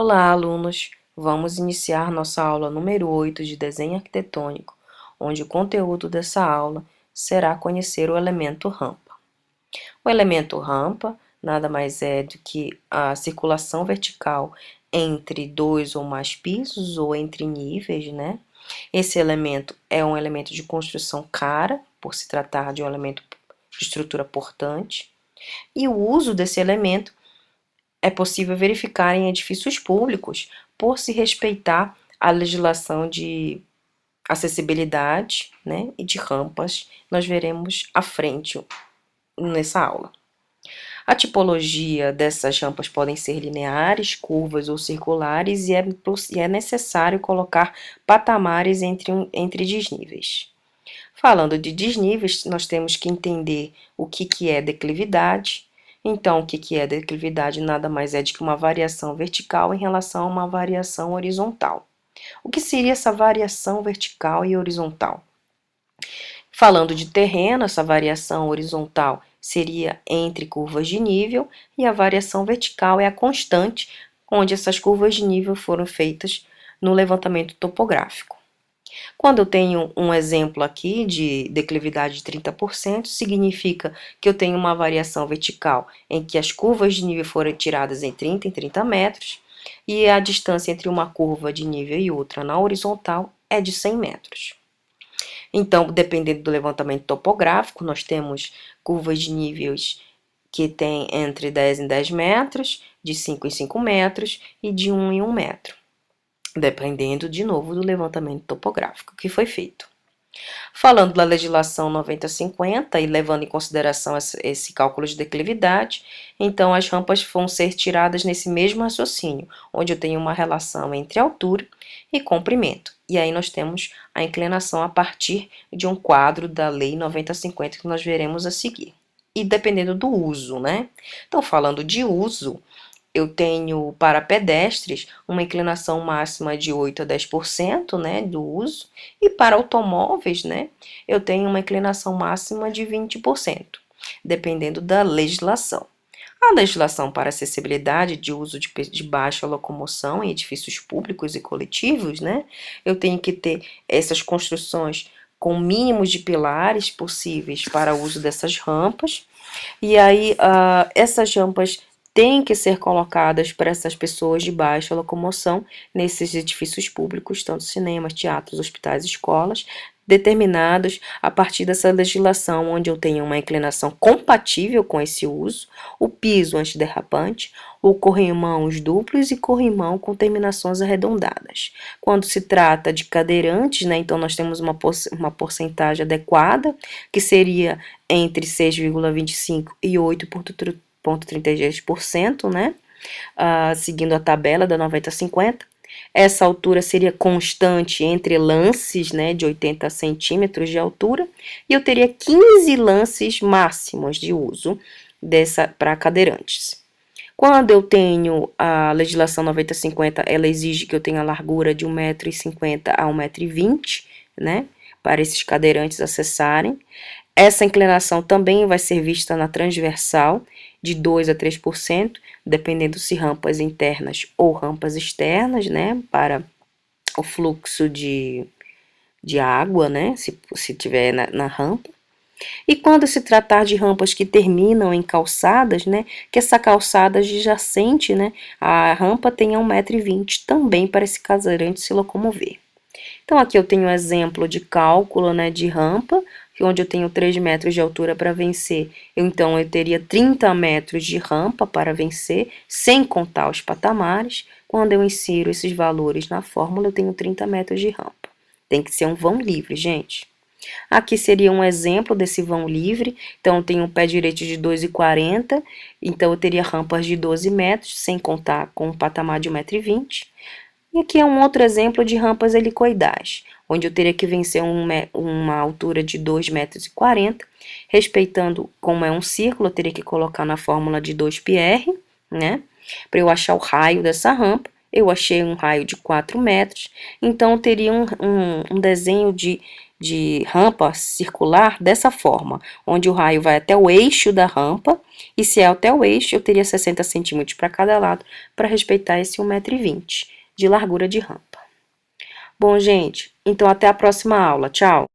Olá, alunos! Vamos iniciar nossa aula número 8 de desenho arquitetônico, onde o conteúdo dessa aula será conhecer o elemento rampa. O elemento rampa nada mais é do que a circulação vertical entre dois ou mais pisos ou entre níveis, né? Esse elemento é um elemento de construção cara, por se tratar de um elemento de estrutura portante, e o uso desse elemento é possível verificar em edifícios públicos por se respeitar a legislação de acessibilidade, né, e de rampas. Nós veremos à frente nessa aula. A tipologia dessas rampas podem ser lineares, curvas ou circulares e é necessário colocar patamares entre desníveis. Falando de desníveis, nós temos que entender o que é declividade. Então, o que é declividade nada mais é do que uma variação vertical em relação a uma variação horizontal. O que seria essa variação vertical e horizontal? Falando de terreno, essa variação horizontal seria entre curvas de nível e a variação vertical é a constante, onde essas curvas de nível foram feitas no levantamento topográfico. Quando eu tenho um exemplo aqui de declividade de 30%, significa que eu tenho uma variação vertical em que as curvas de nível foram tiradas em 30 metros e a distância entre uma curva de nível e outra na horizontal é de 100 metros. Então, dependendo do levantamento topográfico, nós temos curvas de níveis que tem entre 10 em 10 metros, de 5 em 5 metros e de 1 em 1 metro. Dependendo, de novo, do levantamento topográfico que foi feito. Falando da legislação 90-50 e levando em consideração esse cálculo de declividade, então as rampas vão ser tiradas nesse mesmo raciocínio, onde eu tenho uma relação entre altura e comprimento. E aí nós temos a inclinação a partir de um quadro da lei 90-50 que nós veremos a seguir. E dependendo do uso, né? Então, falando de uso, eu tenho para pedestres uma inclinação máxima de 8 a 10%, né, do uso, e para automóveis, né, eu tenho uma inclinação máxima de 20%, dependendo da legislação. A legislação para acessibilidade de uso de baixa locomoção em edifícios públicos e coletivos, né, eu tenho que ter essas construções com mínimos de pilares possíveis para o uso dessas rampas, e aí essas rampas têm que ser colocadas para essas pessoas de baixa locomoção nesses edifícios públicos, tanto cinemas, teatros, hospitais, escolas, determinados a partir dessa legislação, onde eu tenho uma inclinação compatível com esse uso, o piso antiderrapante, o corrimãos duplos e corrimão com terminações arredondadas. Quando se trata de cadeirantes, né, então nós temos uma porcentagem adequada, que seria entre 6,25% e 8,33%, né? Seguindo a tabela da 90-50. Essa altura seria constante entre lances, né, de 80 centímetros de altura, e eu teria 15 lances máximos de uso para cadeirantes. Quando eu tenho a legislação 90-50, ela exige que eu tenha a largura de 1,50 m a 1,20 m, né, para esses cadeirantes acessarem. Essa inclinação também vai ser vista na transversal, de 2 a 3%, dependendo se rampas internas ou rampas externas, né, para o fluxo de água, né, se tiver na rampa. E quando se tratar de rampas que terminam em calçadas, né, que essa calçada adjacente, né, a rampa tenha 1,20 m também para esse cadeirante se locomover. Então, aqui eu tenho um exemplo de cálculo, né, de rampa, onde eu tenho 3 metros de altura para vencer. Então, eu teria 30 metros de rampa para vencer, sem contar os patamares. Quando eu insiro esses valores na fórmula, eu tenho 30 metros de rampa. Tem que ser um vão livre, gente. Aqui seria um exemplo desse vão livre. Então, eu tenho um pé direito de 2,40 m, então eu teria rampas de 12 metros, sem contar com um patamar de 1,20 m. E aqui é um outro exemplo de rampas helicoidais, onde eu teria que vencer uma altura de 2,40 metros, respeitando como é um círculo, eu teria que colocar na fórmula de 2πr, né? Para eu achar o raio dessa rampa, eu achei um raio de 4 metros, então eu teria um desenho de de rampa circular dessa forma, onde o raio vai até o eixo da rampa, e se é até o eixo, eu teria 60 centímetros para cada lado, para respeitar esse 1,20 m de largura de rampa. Bom, gente, então até a próxima aula. Tchau!